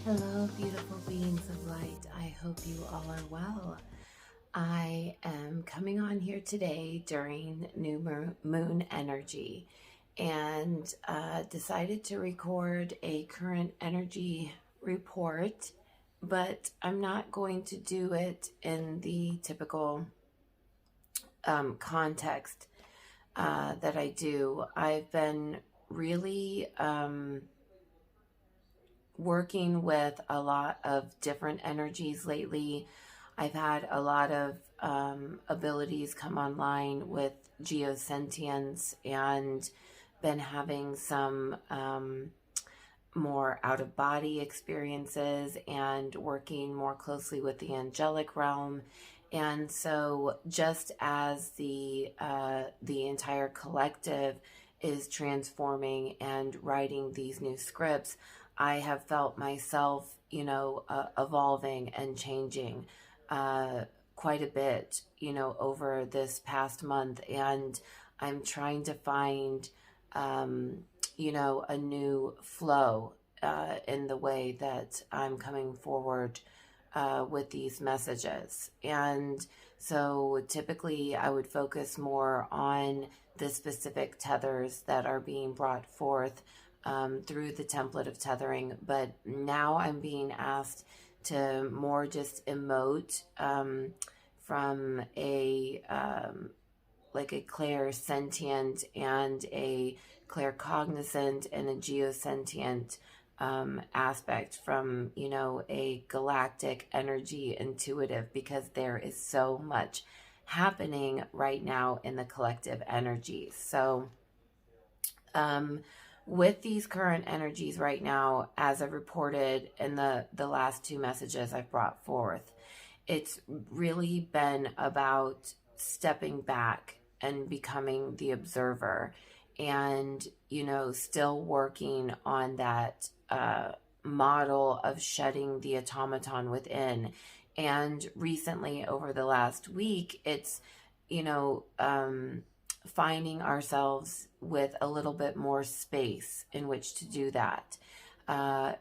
Hello, beautiful beings of light. I hope you all are well. I am coming on here today during new moon energy and decided to record a current energy report, but I'm not going to do it in the typical context that I do. I've been really working with a lot of different energies lately. I've had a lot of abilities come online with geosentience and been having some more out of body experiences and working more closely with the angelic realm. And so just as the entire collective is transforming and writing these new scripts, I have felt myself, evolving and changing quite a bit, over this past month. And I'm trying to find, a new flow in the way that I'm coming forward with these messages. And so typically I would focus more on the specific tethers that are being brought forth through the template of tethering, but now I'm being asked to more just emote from a like a clairsentient and a claircognizant and a geosentient aspect from a galactic energy intuitive, because there is so much happening right now in the collective energies. So with these current energies right now, as I've reported in the last two messages I've brought forth, it's really been about stepping back and becoming the observer and, still working on that model of shedding the automaton within. And recently, over the last week, it's, finding ourselves with a little bit more space in which to do that,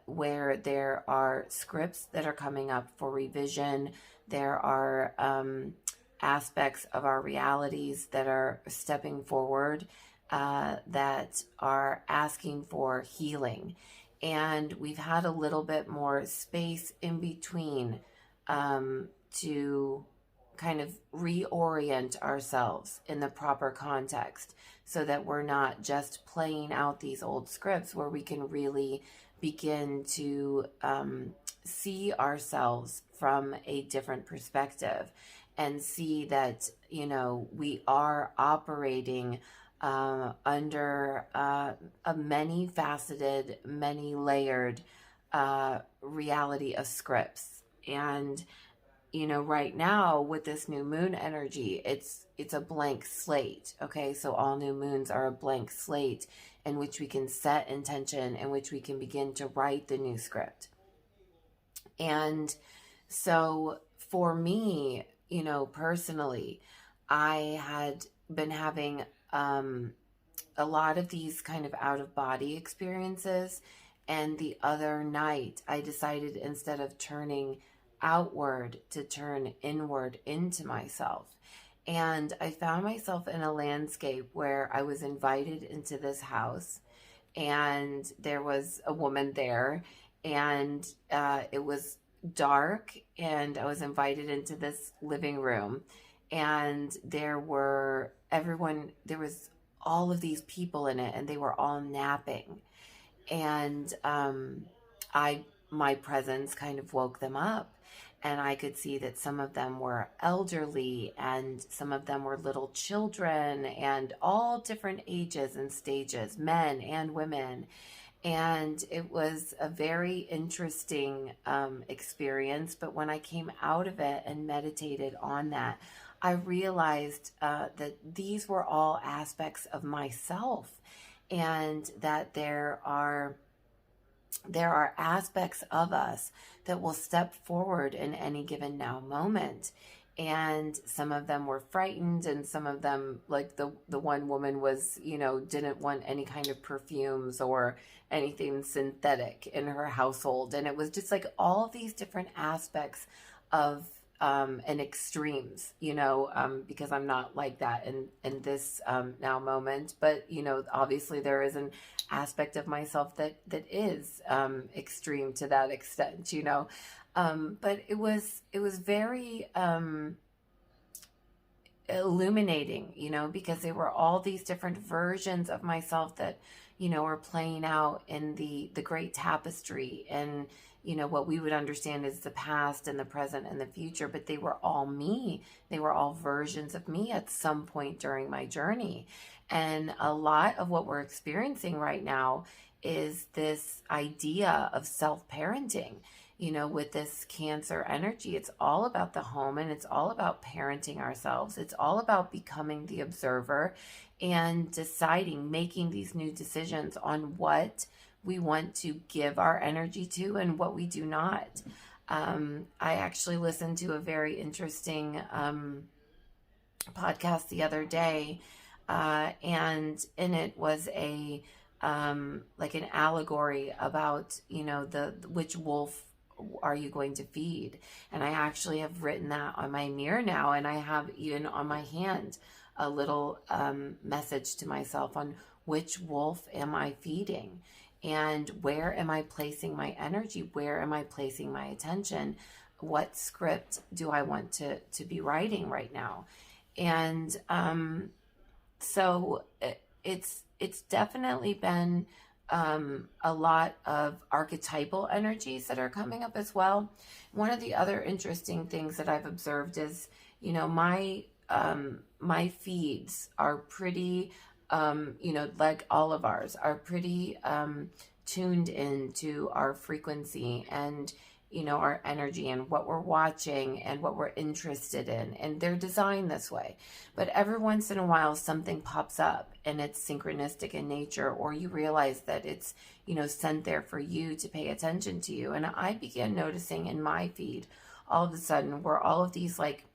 where there are scripts that are coming up for revision. There are aspects of our realities that are stepping forward that are asking for healing. And we've had a little bit more space in between to kind of reorient ourselves in the proper context, so that we're not just playing out these old scripts, where we can really begin to see ourselves from a different perspective and see that, we are operating under a many faceted, many layered reality of scripts. And right now with this new moon energy, it's a blank slate. Okay, so all new moons are a blank slate in which we can set intention, in which we can begin to write the new script. And so for me, personally, I had been having a lot of these kind of out of body experiences. And the other night I decided, instead of turning outward, to turn inward into myself. And I found myself in a landscape where I was invited into this house, and there was a woman there, and it was dark, and I was invited into this living room, and there was all of these people in it, and they were all napping. And my presence kind of woke them up, and I could see that some of them were elderly and some of them were little children, and all different ages and stages, men and women. And it was a very interesting experience. But when I came out of it and meditated on that, I realized that these were all aspects of myself, and that there are aspects of us that will step forward in any given now moment. and some of them were frightened, and some of them, like the one woman was, didn't want any kind of perfumes or anything synthetic in her household. And it was just like all these different aspects of and extremes, because I'm not like that in this now moment. But obviously there is an aspect of myself that is extreme to that extent. But it was very illuminating, because they were all these different versions of myself that, were playing out in the great tapestry, and, what we would understand as the past and the present and the future, but they were all me. They were all versions of me at some point during my journey. And a lot of what we're experiencing right now is this idea of self-parenting. With this Cancer energy, it's all about the home, and it's all about parenting ourselves. It's all about becoming the observer and deciding, making these new decisions on what we want to give our energy to and what we do not. I actually listened to a very interesting podcast the other day, and in it was like an allegory about, the which wolf are you going to feed? And I actually have written that on my mirror now, and I have even on my hand a little message to myself on which wolf am I feeding, and where am I placing my energy, where am I placing my attention, what script do I want to be writing right now. And so it's definitely been a lot of archetypal energies that are coming up as well. One of the other interesting things that I've observed is, my feeds are pretty, like all of ours, are pretty tuned into our frequency and, our energy and what we're watching and what we're interested in. And they're designed this way. But every once in a while, something pops up and it's synchronistic in nature, or you realize that it's, sent there for you to pay attention to you. And I began noticing in my feed all of a sudden where all of these like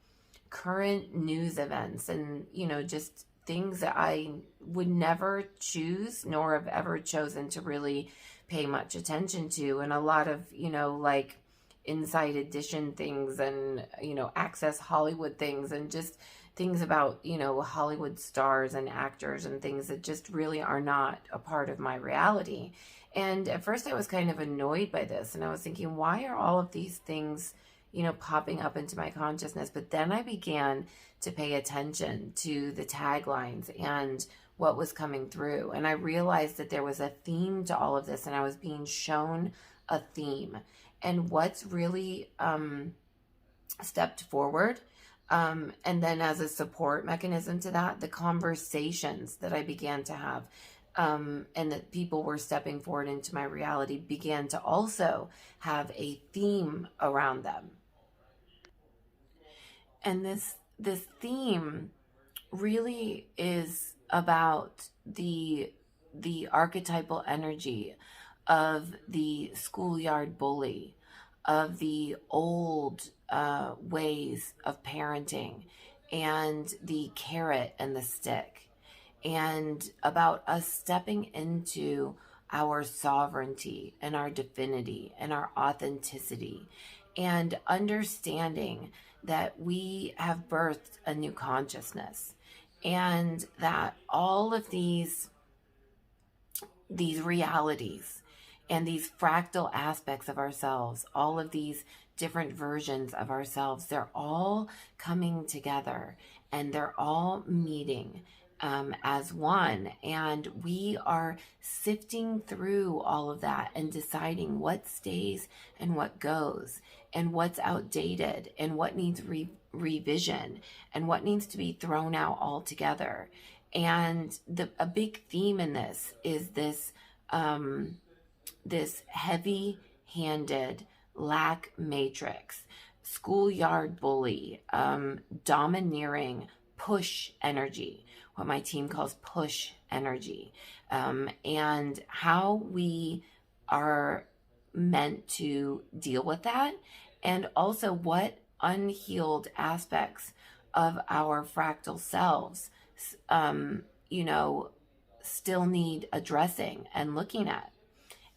current news events and, just things that I would never choose nor have ever chosen to really pay much attention to. And a lot of, like Inside Edition things and, Access Hollywood things and just things about, Hollywood stars and actors and things that just really are not a part of my reality. And at first I was kind of annoyed by this, and I was thinking, why are all of these things, popping up into my consciousness? But then I began to pay attention to the taglines and what was coming through. And I realized that there was a theme to all of this, and I was being shown a theme. And what's really stepped forward, and then as a support mechanism to that, the conversations that I began to have, and that people were stepping forward into my reality began to also have a theme around them. And this theme really is about the archetypal energy of the schoolyard bully, of the old ways of parenting, and the carrot and the stick, and about us stepping into our sovereignty and our divinity and our authenticity, and understanding that we have birthed a new consciousness, and that all of these realities and these fractal aspects of ourselves, all of these different versions of ourselves, they're all coming together and they're all meeting as one. And we are sifting through all of that and deciding what stays and what goes, and what's outdated and what needs revision and what needs to be thrown out altogether. And a big theme in this is this this heavy-handed lack matrix, schoolyard bully, domineering push energy, what my team calls push energy, and how we are meant to deal with that, and also what unhealed aspects of our fractal selves, um, you know, still need addressing and looking at.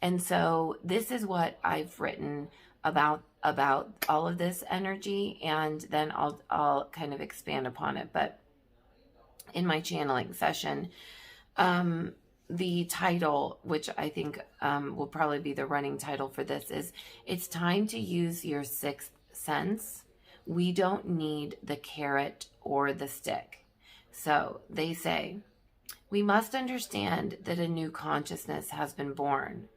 And so this is what I've written about all of this energy, and then I'll kind of expand upon it. But in my channeling session, the title, which I think will probably be the running title for this, is "It's Time to Use Your Sixth Sense. We don't need the carrot or the stick." So they say, we must understand that a new consciousness has been born,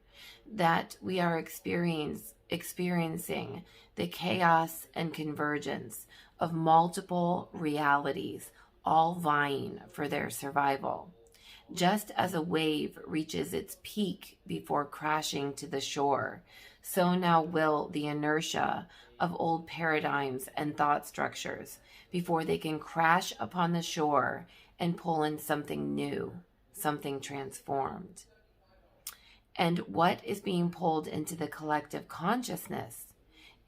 that we are experiencing the chaos and convergence of multiple realities, all vying for their survival. Just as a wave reaches its peak before crashing to the shore, so now will the inertia of old paradigms and thought structures before they can crash upon the shore and pull in something new, something transformed. And what is being pulled into the collective consciousness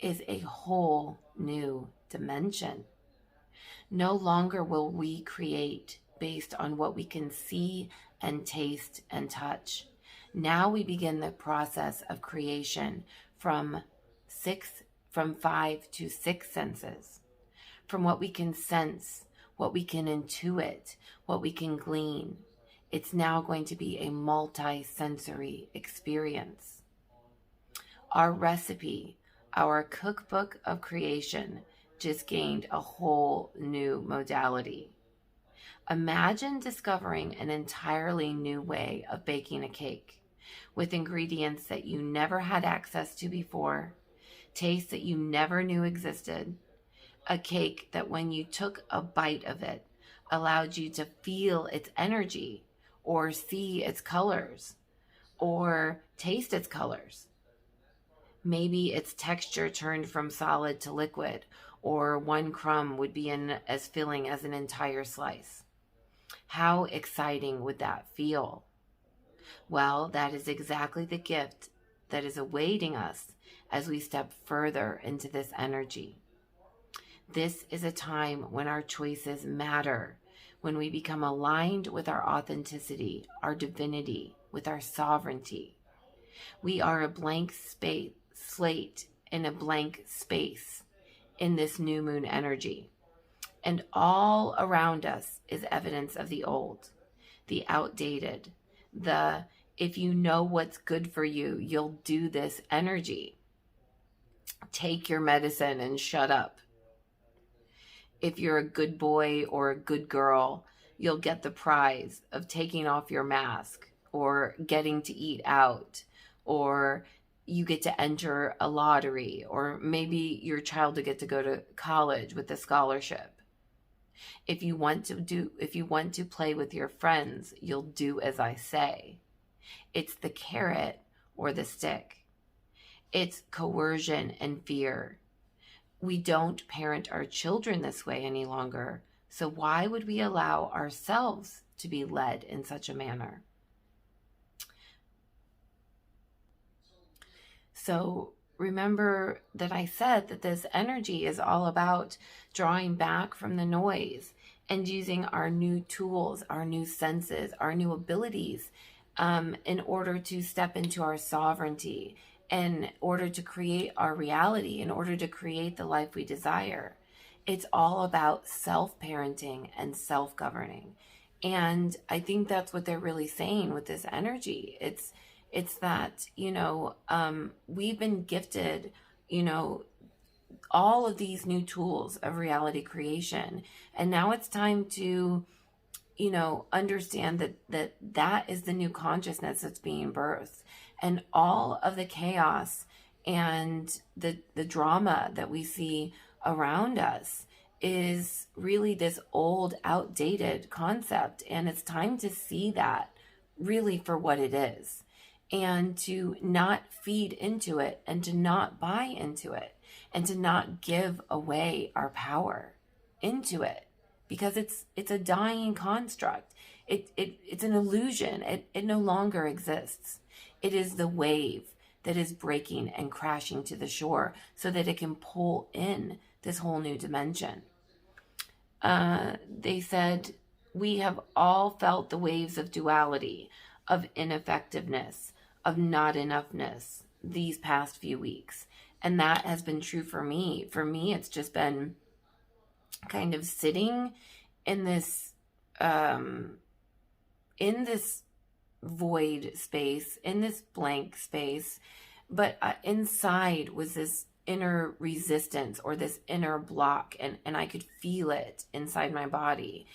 is a whole new dimension. No longer will we create based on what we can see and taste and touch. Now we begin the process of creation from 5 to 6 senses, from what we can sense, what we can intuit, what we can glean. It's now going to be a multi-sensory experience. Our recipe, our cookbook of creation, just gained a whole new modality. Imagine discovering an entirely new way of baking a cake with ingredients that you never had access to before, tastes that you never knew existed, a cake that when you took a bite of it allowed you to feel its energy or see its colors or taste its colors. Maybe its texture turned from solid to liquid, or one crumb would be as filling as an entire slice. How exciting would that feel? Well, that is exactly the gift that is awaiting us as we step further into this energy. This is a time when our choices matter, when we become aligned with our authenticity, our divinity, with our sovereignty. We are a blank slate in a blank space in this new moon energy. And all around us is evidence of the old, the outdated, the if you know what's good for you, you'll do this energy. Take your medicine and shut up. If you're a good boy or a good girl, you'll get the prize of taking off your mask or getting to eat out, or you get to enter a lottery, or maybe your child will get to go to college with a scholarship. If you want to play with your friends, you'll do as I say. It's the carrot or the stick. It's coercion and fear. We don't parent our children this way any longer, so why would we allow ourselves to be led in such a manner? So remember that I said that this energy is all about drawing back from the noise and using our new tools, our new senses, our new abilities in order to step into our sovereignty, in order to create our reality, in order to create the life we desire. It's all about self-parenting and self-governing. And I think that's what they're really saying with this energy. It's that, we've been gifted, all of these new tools of reality creation. And now it's time to, understand that is the new consciousness that's being birthed. And all of the chaos and the drama that we see around us is really this old, outdated concept. And it's time to see that really for what it is, and to not feed into it, and to not buy into it, and to not give away our power into it, because it's a dying construct. It's an illusion. It no longer exists. It is the wave that is breaking and crashing to the shore so that it can pull in this whole new dimension. They said, we have all felt the waves of duality, of ineffectiveness, of not enoughness these past few weeks. And that has been true for me. For me, it's just been kind of sitting in this void space, in this blank space, but inside was this inner resistance or this inner block, and I could feel it inside my body.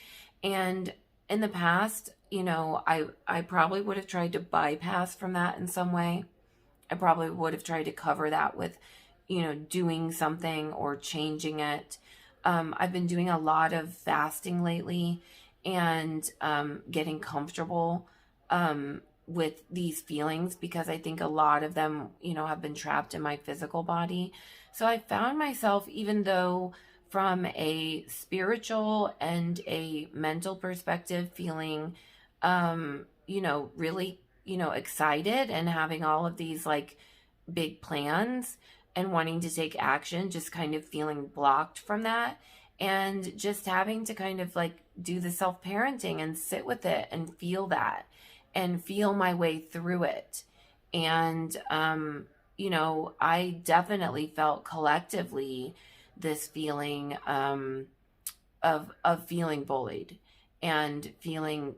And in the past, I probably would have tried to bypass from that in some way. I probably would have tried to cover that with, doing something or changing it. I've been doing a lot of fasting lately and getting comfortable with these feelings, because I think a lot of them, have been trapped in my physical body. So I found myself, even though from a spiritual and a mental perspective, feeling, really, excited and having all of these like big plans and wanting to take action, just kind of feeling blocked from that, and just having to kind of like do the self-parenting and sit with it and feel that and feel my way through it. And, I definitely felt collectively this feeling of feeling bullied and feeling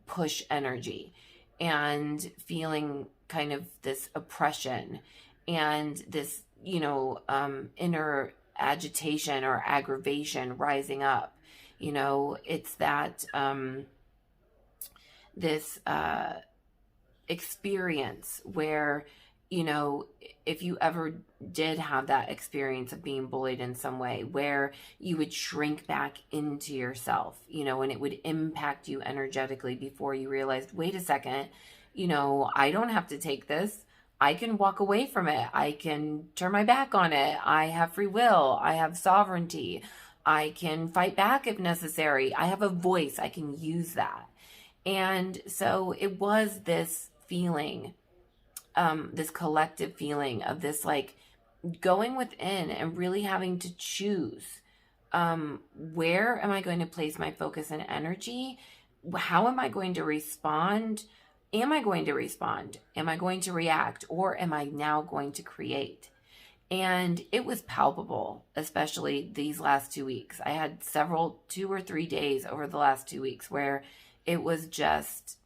push energy and feeling kind of this oppression and this, inner agitation or aggravation rising up. It's that this experience where, if you ever did have that experience of being bullied in some way, where you would shrink back into yourself, and it would impact you energetically before you realized, wait a second, I don't have to take this. I can walk away from it. I can turn my back on it. I have free will. I have sovereignty. I can fight back if necessary. I have a voice. I can use that. And so it was this feeling, this collective feeling of this, like going within and really having to choose, where am I going to place my focus and energy? How am I going to respond? Am I going to respond? Am I going to react? Or am I now going to create? And it was palpable, especially these last 2 weeks. I had 2 or 3 days over the last 2 weeks where it was just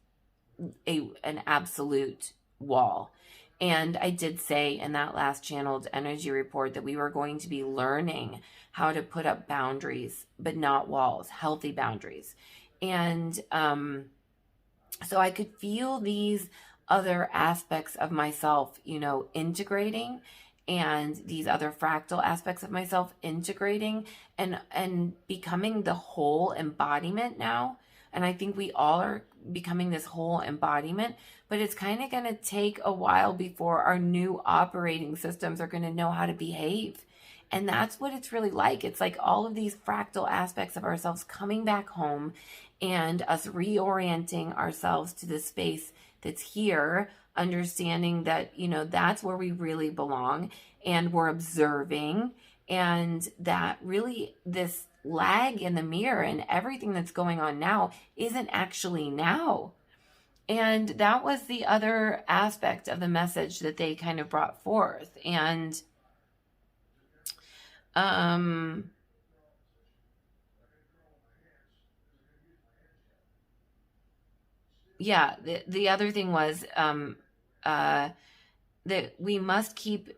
an absolute wall. And I did say in that last channeled energy report that we were going to be learning how to put up boundaries, but not walls, healthy boundaries. And so I could feel these other aspects of myself, integrating, and these other fractal aspects of myself integrating and becoming the whole embodiment now. And I think we all are becoming this whole embodiment, but it's kind of going to take a while before our new operating systems are going to know how to behave. And that's what it's really like. It's like all of these fractal aspects of ourselves coming back home and us reorienting ourselves to the space that's here, understanding that, that's where we really belong, and we're observing, and that really this lag in the mirror and everything that's going on now isn't actually now. And that was the other aspect of the message that they kind of brought forth. And the other thing was that we must keep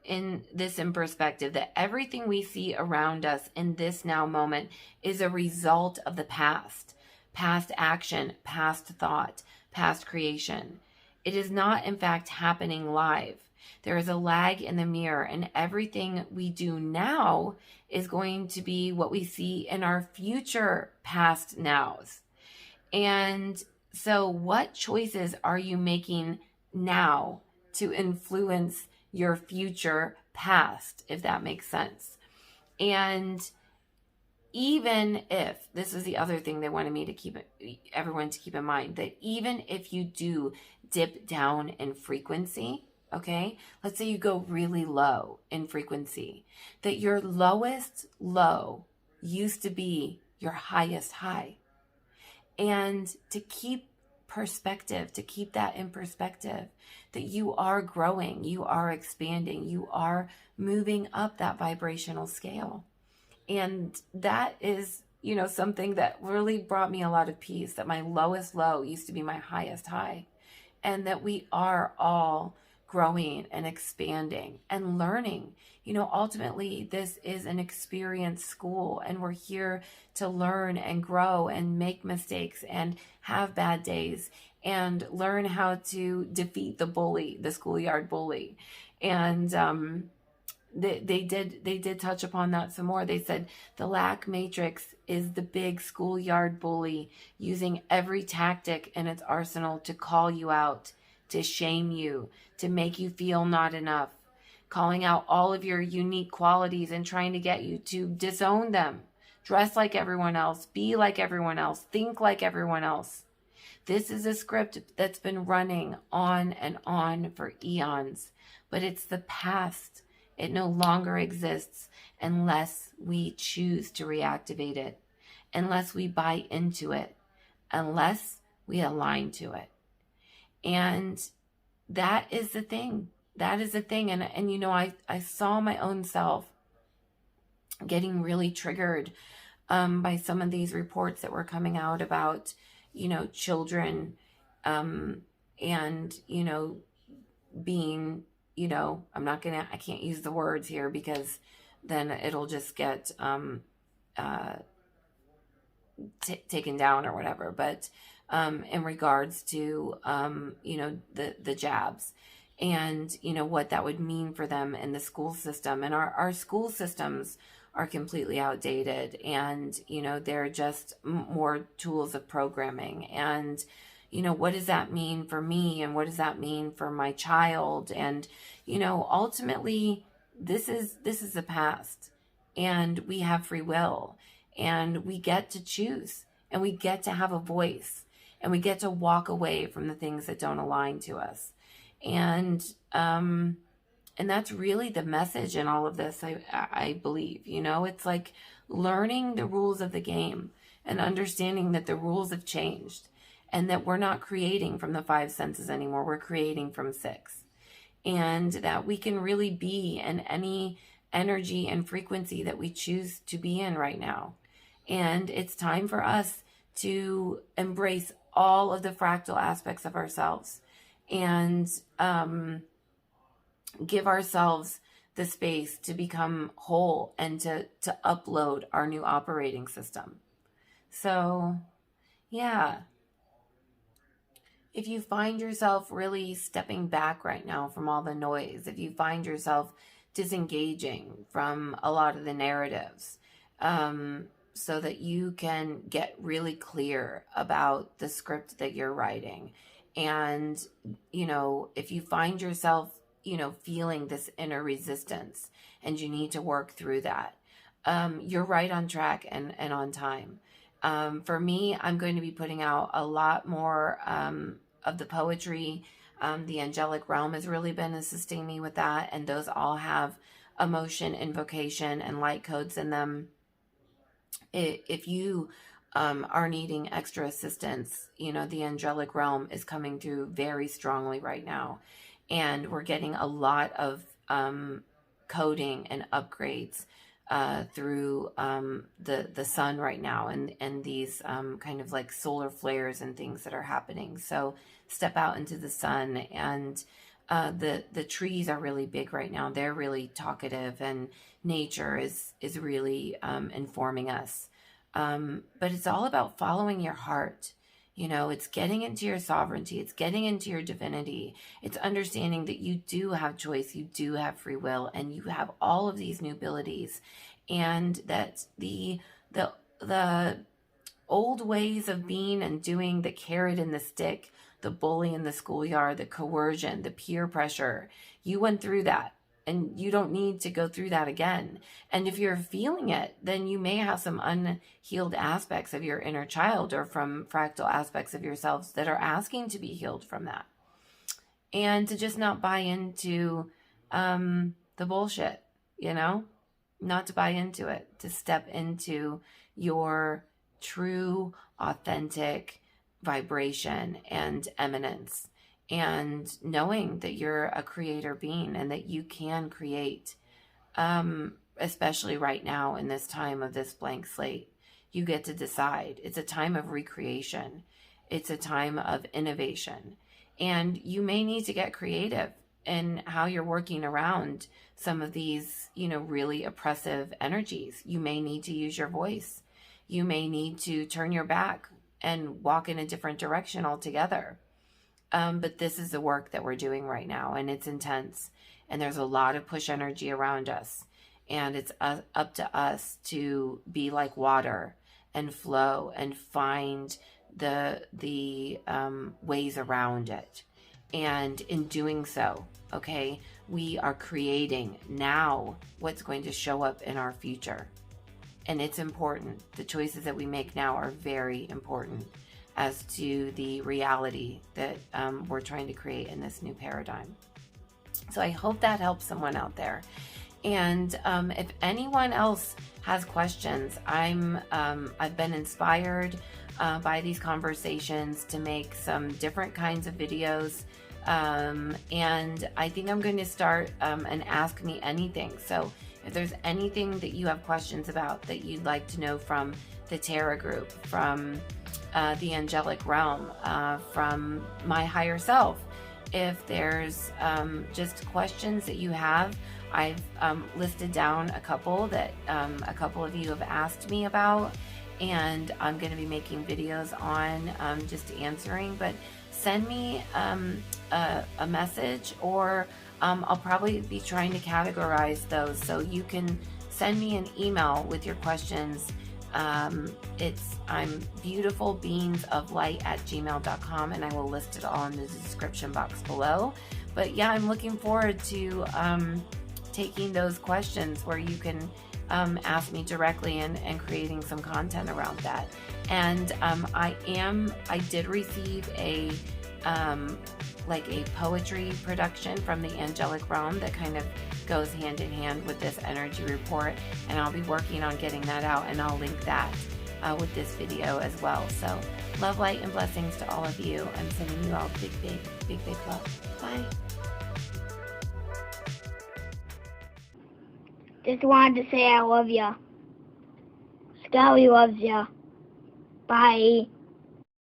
this in perspective, that everything we see around us in this now moment is a result of the past action, past thought, past creation. It is not, in fact, happening live. There is a lag in the mirror, and everything we do now is going to be what we see in our future past nows. And so what choices are you making now to influence your future past, if that makes sense? And even if, this is the other thing they wanted me to everyone to keep in mind, that even if you do dip down in frequency, okay? Let's say you go really low in frequency, that your lowest low used to be your highest high. And to keep perspective, to keep that in perspective, that you are growing, you are expanding, you are moving up that vibrational scale. And that is, something that really brought me a lot of peace, that my lowest low used to be my highest high, and that we are all growing and expanding and learning. Ultimately, this is an experience school, and we're here to learn and grow and make mistakes and have bad days and learn how to defeat the bully, the schoolyard bully. And they did touch upon that some more. They said the lack matrix is the big schoolyard bully using every tactic in its arsenal to call you out, to shame you, to make you feel not enough, calling out all of your unique qualities and trying to get you to disown them, dress like everyone else, be like everyone else, think like everyone else. This is a script that's been running on and on for eons, but it's the past. It no longer exists unless we choose to reactivate it, unless we buy into it, unless we align to it. And that is the thing. That is the thing. And I saw my own self getting really triggered by some of these reports that were coming out about, children and, being, I can't use the words here because then it'll just get taken down or whatever. But in regards to, the jabs and, what that would mean for them in the school system. And our school systems are completely outdated, and, they're just more tools of programming. And, what does that mean for me? And what does that mean for my child? And, ultimately, this is the past, and we have free will, and we get to choose, and we get to have a voice, and we get to walk away from the things that don't align to us. And that's really the message in all of this, I believe. It's like learning the rules of the game and understanding that the rules have changed, and that we're not creating from the 5 senses anymore. We're creating from 6. And that we can really be in any energy and frequency that we choose to be in right now. And it's time for us to embrace all of the fractal aspects of ourselves and give ourselves the space to become whole and to upload our new operating system. So, yeah. If you find yourself really stepping back right now from all the noise, if you find yourself disengaging from a lot of the narratives, so that you can get really clear about the script that you're writing. And, if you find yourself, feeling this inner resistance and you need to work through that, you're right on track and on time. For me, I'm going to be putting out a lot more of the poetry. The angelic realm has really been assisting me with that. And those all have emotion, invocation, and light codes in them. If you are needing extra assistance, the angelic realm is coming through very strongly right now. And we're getting a lot of coding and upgrades through the sun right now, and these kind of like solar flares and things that are happening. So step out into the sun, and the trees are really big right now. They're really talkative, and nature is really informing us. But it's all about following your heart. It's getting into your sovereignty. It's getting into your divinity. It's understanding that you do have choice. You do have free will, and you have all of these new abilities, and that the old ways of being and doing, the carrot and the stick, the bully in the schoolyard, the coercion, the peer pressure, you went through that. And you don't need to go through that again. And if you're feeling it, then you may have some unhealed aspects of your inner child, or from fractal aspects of yourselves that are asking to be healed from that. and to just not buy into the bullshit, you know, not to buy into it, to step into your true, authentic vibration and eminence, and knowing that you're a creator being and that you can create, especially right now in this time of this blank slate. You get to decide. It's a time of recreation. It's a time of innovation. And you may need to get creative in how you're working around some of these, you know, really oppressive energies. You may need to use your voice. You may need to turn your back and walk in a different direction altogether. But this is the work that we're doing right now, and it's intense. And there's a lot of push energy around us. And it's up to us to be like water and flow and find the ways around it. And in doing so, okay, we are creating now what's going to show up in our future. And it's important. The choices that we make now are very important as to the reality that we're trying to create in this new paradigm. So I hope that helps someone out there. And if anyone else has questions, I've been inspired by these conversations to make some different kinds of videos. And I think I'm going to start an Ask Me Anything. So if there's anything that you have questions about that you'd like to know from the Terra group, from the angelic realm, from my higher self, if there's just questions that you have, I've listed down a couple that a couple of you have asked me about, and I'm going to be making videos on just answering. But send me a message, or I'll probably be trying to categorize those, so you can send me an email with your questions. I'm beautifulbeingsoflight@gmail.com, and I will list it all in the description box below. But yeah, I'm looking forward to taking those questions where you can ask me directly and creating some content around that. And I did receive a poetry production from the angelic realm that kind of goes hand in hand with this energy report, and I'll be working on getting that out, and I'll link that with this video as well. So love, light, and blessings to all of you. I'm sending you all big love. Bye. Just wanted to say I love ya. Scully loves ya. Bye.